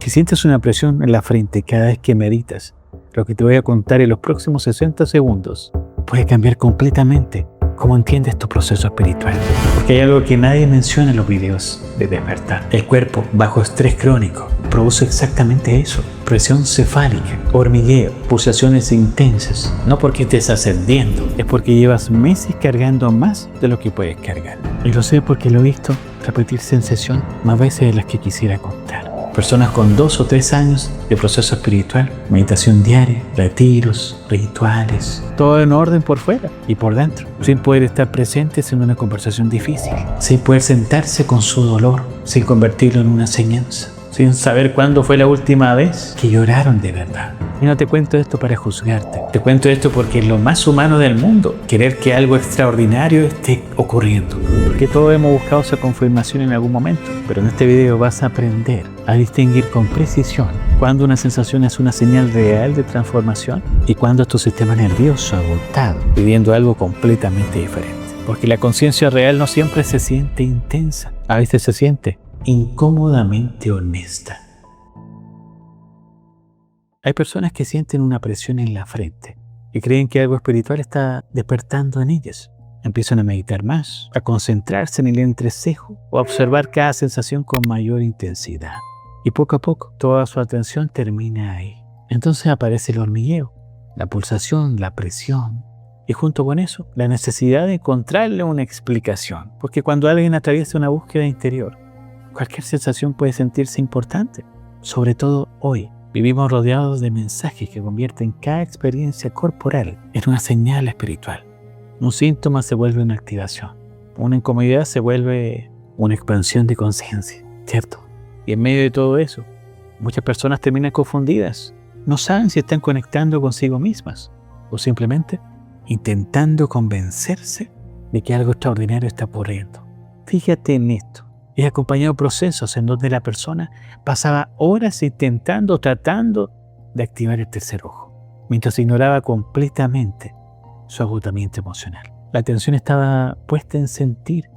Si sientes una presión en la frente cada vez que meditas, lo que te voy a contar en los próximos 60 segundos puede cambiar completamente cómo entiendes tu proceso espiritual. Porque hay algo que nadie menciona en los videos de despertar. El cuerpo, bajo estrés crónico, produce exactamente eso: presión cefálica, hormigueo, pulsaciones intensas. No porque estés ascendiendo, es porque llevas meses cargando más de lo que puedes cargar. Y lo sé porque lo he visto repetirse en sesión más veces de las que quisiera contar. Personas con 2 o 3 años de proceso espiritual, meditación diaria, retiros, rituales, todo en orden por fuera y por dentro, sin poder estar presentes en una conversación difícil, sin poder sentarse con su dolor, sin convertirlo en una enseñanza, sin saber cuándo fue la última vez que lloraron de verdad. Y no te cuento esto para juzgarte, te cuento esto porque es lo más humano del mundo, querer que algo extraordinario esté ocurriendo. Porque todos hemos buscado esa confirmación en algún momento, pero en este video vas a aprender a distinguir con precisión cuando una sensación es una señal real de transformación y cuando es tu sistema nervioso agotado, pidiendo algo completamente diferente. Porque la conciencia real no siempre se siente intensa, a veces se siente incómodamente honesta. Hay personas que sienten una presión en la frente y creen que algo espiritual está despertando en ellas. Empiezan a meditar más, a concentrarse en el entrecejo o a observar cada sensación con mayor intensidad. Y poco a poco, toda su atención termina ahí. Entonces aparece el hormigueo, la pulsación, la presión. Y junto con eso, la necesidad de encontrarle una explicación. Porque cuando alguien atraviesa una búsqueda interior, cualquier sensación puede sentirse importante. Sobre todo hoy, vivimos rodeados de mensajes que convierten cada experiencia corporal en una señal espiritual. Un síntoma se vuelve una activación. Una incomodidad se vuelve una expansión de conciencia, ¿cierto? Y en medio de todo eso, muchas personas terminan confundidas. No saben si están conectando consigo mismas o simplemente intentando convencerse de que algo extraordinario está ocurriendo. Fíjate en esto. He acompañado procesos en donde la persona pasaba horas tratando de activar el tercer ojo, mientras ignoraba completamente su agotamiento emocional. La atención estaba puesta en sentir,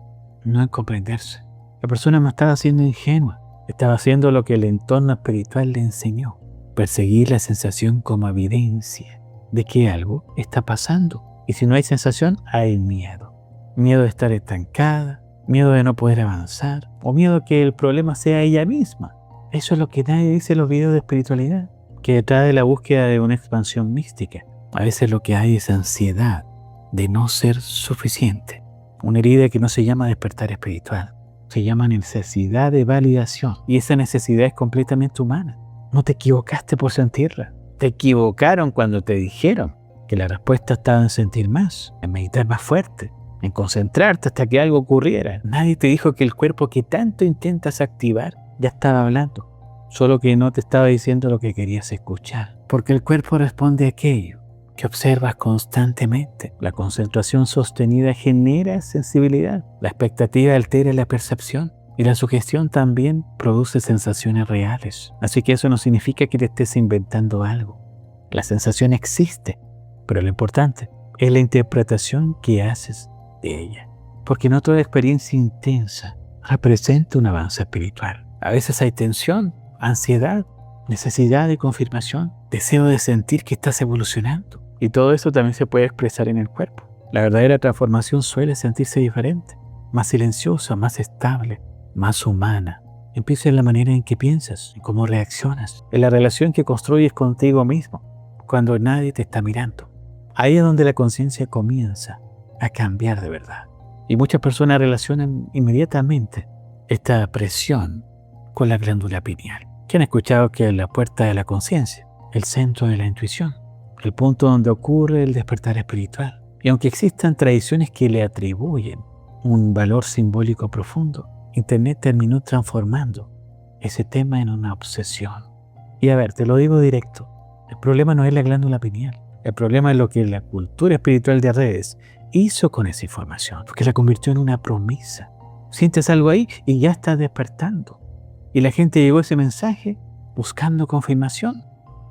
no en comprenderse. La persona no estaba siendo ingenua, estaba haciendo lo que el entorno espiritual le enseñó: perseguir la sensación como evidencia de que algo está pasando. Y si no hay sensación, hay miedo. Miedo de estar estancada, miedo de no poder avanzar, o miedo a que el problema sea ella misma. Eso es lo que nadie dice en los videos de espiritualidad, que detrás de la búsqueda de una expansión mística, a veces lo que hay es ansiedad de no ser suficiente. Una herida que no se llama despertar espiritual, se llama necesidad de validación. Y esa necesidad es completamente humana. No te equivocaste por sentirla. Te equivocaron cuando te dijeron que la respuesta estaba en sentir más, en meditar más fuerte, en concentrarte hasta que algo ocurriera. Nadie te dijo que el cuerpo que tanto intentas activar ya estaba hablando, solo que no te estaba diciendo lo que querías escuchar. Porque el cuerpo responde a aquello que observas constantemente. La concentración sostenida genera sensibilidad. La expectativa altera la percepción. Y la sugestión también produce sensaciones reales. Así que eso no significa que te estés inventando algo. La sensación existe, pero lo importante es la interpretación que haces de ella. Porque no toda experiencia intensa representa un avance espiritual. A veces hay tensión, ansiedad, necesidad de confirmación, deseo de sentir que estás evolucionando. Y todo eso también se puede expresar en el cuerpo. La verdadera transformación suele sentirse diferente, más silenciosa, más estable, más humana. Empieza en la manera en que piensas, en cómo reaccionas, en la relación que construyes contigo mismo, cuando nadie te está mirando. Ahí es donde la conciencia comienza a cambiar de verdad. Y muchas personas relacionan inmediatamente esta presión con la glándula pineal, que han escuchado que es la puerta de la conciencia, el centro de la intuición, el punto donde ocurre el despertar espiritual. Y aunque existan tradiciones que le atribuyen un valor simbólico profundo, Internet terminó transformando ese tema en una obsesión. Y a ver, te lo digo directo, el problema no es la glándula pineal, el problema es lo que la cultura espiritual de redes hizo con esa información, porque la convirtió en una promesa. Sientes algo ahí y ya estás despertando. Y la gente llegó a ese mensaje buscando confirmación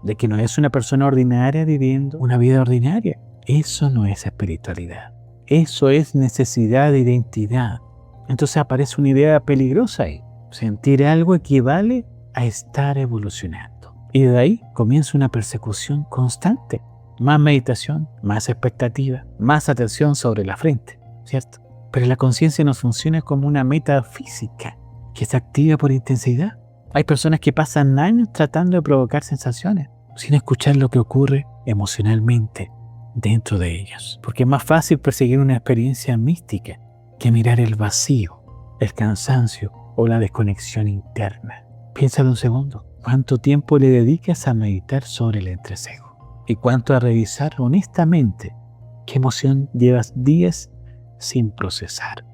de que no es una persona ordinaria viviendo una vida ordinaria. Eso no es espiritualidad. Eso es necesidad de identidad. Entonces aparece una idea peligrosa ahí. Sentir algo equivale a estar evolucionando. Y de ahí comienza una persecución constante. Más meditación, más expectativa, más atención sobre la frente, ¿cierto? Pero la conciencia no funciona como una meta física que se activa por intensidad. Hay personas que pasan años tratando de provocar sensaciones sin escuchar lo que ocurre emocionalmente dentro de ellas. Porque es más fácil perseguir una experiencia mística que mirar el vacío, el cansancio o la desconexión interna. Piénsalo un segundo. ¿Cuánto tiempo le dedicas a meditar sobre el entrecejo? ¿Y cuánto a revisar honestamente qué emoción llevas días sin procesar?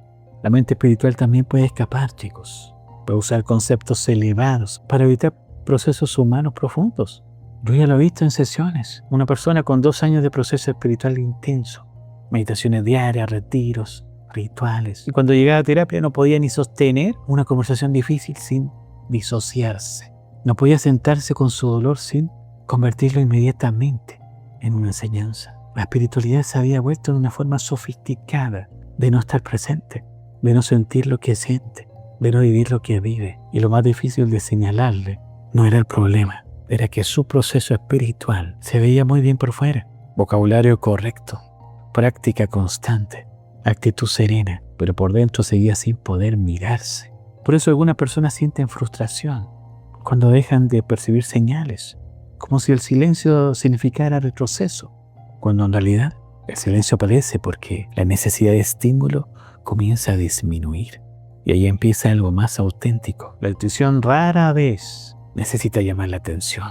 La mente espiritual también puede escapar, chicos. Puede usar conceptos elevados para evitar procesos humanos profundos. Yo ya lo he visto en sesiones. Una persona con 2 años de proceso espiritual intenso, meditaciones diarias, retiros, rituales. Y cuando llegaba a terapia no podía ni sostener una conversación difícil sin disociarse. No podía sentarse con su dolor sin convertirlo inmediatamente en una enseñanza. La espiritualidad se había vuelto en una forma sofisticada de no estar presente, de no sentir lo que siente, de no vivir lo que vive. Y lo más difícil de señalarle no era el problema, era que su proceso espiritual se veía muy bien por fuera. Vocabulario correcto, práctica constante, actitud serena, pero por dentro seguía sin poder mirarse. Por eso algunas personas sienten frustración cuando dejan de percibir señales, como si el silencio significara retroceso, cuando en realidad el silencio aparece porque la necesidad de estímulo comienza a disminuir. Y ahí empieza algo más auténtico. La intuición rara vez necesita llamar la atención.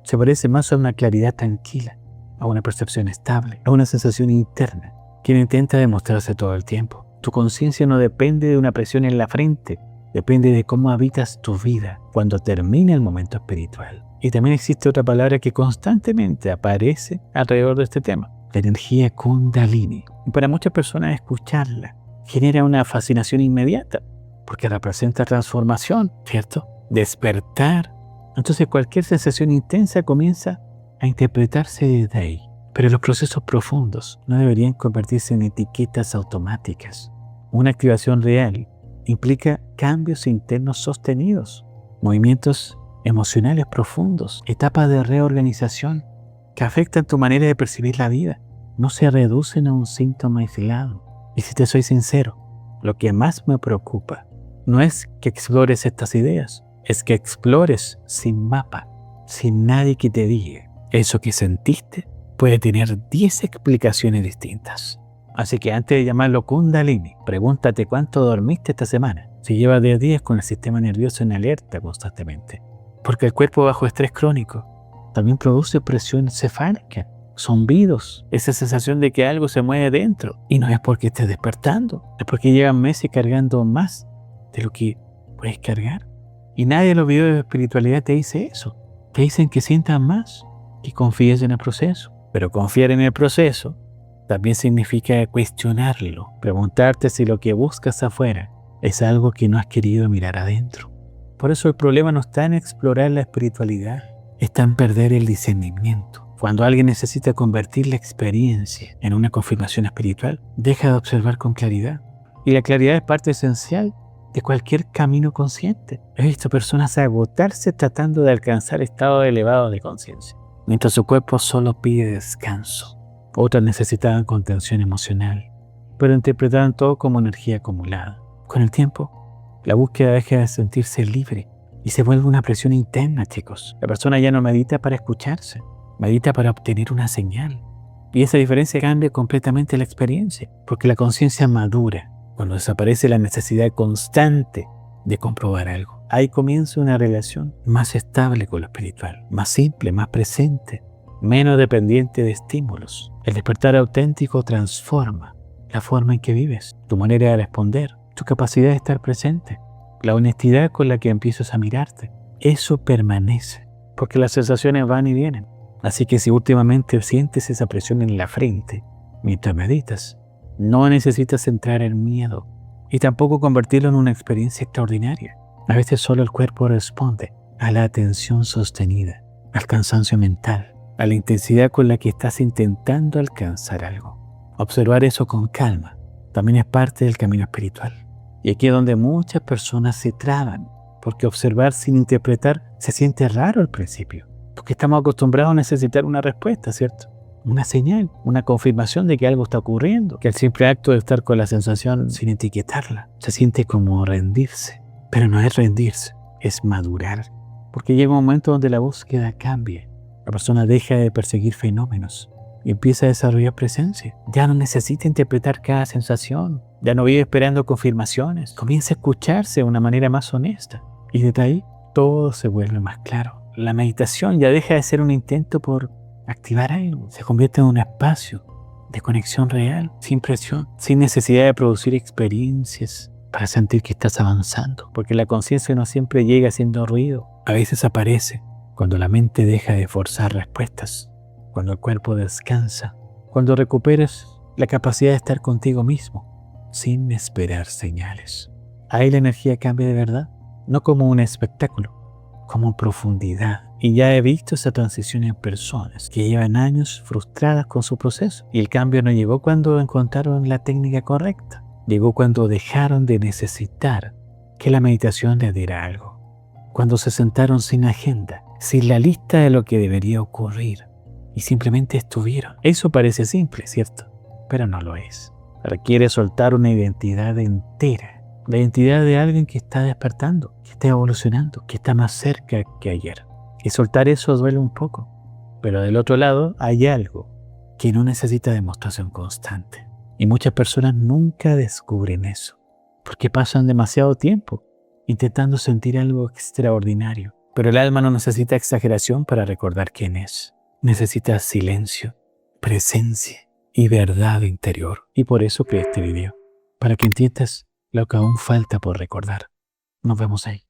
Se parece más a una claridad tranquila, a una percepción estable, a una sensación interna, que intenta demostrarse todo el tiempo. Tu conciencia no depende de una presión en la frente, depende de cómo habitas tu vida cuando termina el momento espiritual. Y también existe otra palabra que constantemente aparece alrededor de este tema, la energía Kundalini. Y para muchas personas escucharla genera una fascinación inmediata, porque representa transformación, ¿cierto? Despertar. Entonces cualquier sensación intensa comienza a interpretarse desde ahí. Pero los procesos profundos no deberían convertirse en etiquetas automáticas. Una activación real implica cambios internos sostenidos, movimientos emocionales profundos, etapas de reorganización que afectan tu manera de percibir la vida. No se reducen a un síntoma aislado. Y si te soy sincero, lo que más me preocupa no es que explores estas ideas, es que explores sin mapa, sin nadie que te diga. Eso que sentiste puede tener 10 explicaciones distintas. Así que antes de llamarlo Kundalini, pregúntate cuánto dormiste esta semana. Si llevas 10 días con el sistema nervioso en alerta constantemente. Porque el cuerpo bajo estrés crónico también produce presión cefálica, zumbidos, esa sensación de que algo se mueve dentro. Y no es porque estés despertando, es porque llevan meses cargando más de lo que puedes cargar. Y nadie en los videos de espiritualidad te dice eso. Te dicen que sientas más, que confíes en el proceso. Pero confiar en el proceso también significa cuestionarlo, preguntarte si lo que buscas afuera es algo que no has querido mirar adentro. Por eso el problema no está en explorar la espiritualidad, está en perder el discernimiento. Cuando alguien necesita convertir la experiencia en una confirmación espiritual, deja de observar con claridad. Y la claridad es parte esencial de cualquier camino consciente. He visto personas agotarse tratando de alcanzar estados elevados de conciencia, mientras su cuerpo solo pide descanso. Otras necesitaban contención emocional, pero interpretaban todo como energía acumulada. Con el tiempo, la búsqueda deja de sentirse libre y se vuelve una presión interna, chicos. La persona ya no medita para escucharse, medita para obtener una señal. Y esa diferencia cambia completamente la experiencia, porque la conciencia madura cuando desaparece la necesidad constante de comprobar algo. Ahí comienza una relación más estable con lo espiritual, más simple, más presente, menos dependiente de estímulos. El despertar auténtico transforma la forma en que vives, tu manera de responder, tu capacidad de estar presente, la honestidad con la que empiezas a mirarte. Eso permanece, porque las sensaciones van y vienen. Así que si últimamente sientes esa presión en la frente mientras meditas, no necesitas entrar en miedo y tampoco convertirlo en una experiencia extraordinaria. A veces solo el cuerpo responde a la atención sostenida, al cansancio mental, a la intensidad con la que estás intentando alcanzar algo. Observar eso con calma también es parte del camino espiritual. Y aquí es donde muchas personas se traban, porque observar sin interpretar se siente raro al principio, porque estamos acostumbrados a necesitar una respuesta, ¿cierto? Una señal, una confirmación de que algo está ocurriendo, que el simple acto de estar con la sensación sin etiquetarla se siente como rendirse. Pero no es rendirse, es madurar, porque llega un momento donde la búsqueda cambia. La persona deja de perseguir fenómenos y empieza a desarrollar presencia. Ya no necesita interpretar cada sensación, ya no vive esperando confirmaciones, comienza a escucharse de una manera más honesta. Y desde ahí todo se vuelve más claro. La meditación ya deja de ser un intento por activar algo, se convierte en un espacio de conexión real, sin presión, sin necesidad de producir experiencias para sentir que estás avanzando, porque la conciencia no siempre llega haciendo ruido, a veces aparece cuando la mente deja de forzar respuestas, cuando el cuerpo descansa, cuando recuperas la capacidad de estar contigo mismo, sin esperar señales. Ahí la energía cambia de verdad, no como un espectáculo, como profundidad. Y ya he visto esa transición en personas que llevan años frustradas con su proceso. Y el cambio no llegó cuando encontraron la técnica correcta. Llegó cuando dejaron de necesitar que la meditación les diera algo. Cuando se sentaron sin agenda, sin la lista de lo que debería ocurrir. Y simplemente estuvieron. Eso parece simple, ¿cierto? Pero no lo es. Requiere soltar una identidad entera. La identidad de alguien que está despertando, que está evolucionando, que está más cerca que ayer. Y soltar eso duele un poco. Pero del otro lado hay algo que no necesita demostración constante. Y muchas personas nunca descubren eso, porque pasan demasiado tiempo intentando sentir algo extraordinario. Pero el alma no necesita exageración para recordar quién es. Necesita silencio, presencia y verdad interior. Y por eso creé este video, para que entiendas lo que aún falta por recordar. Nos vemos ahí.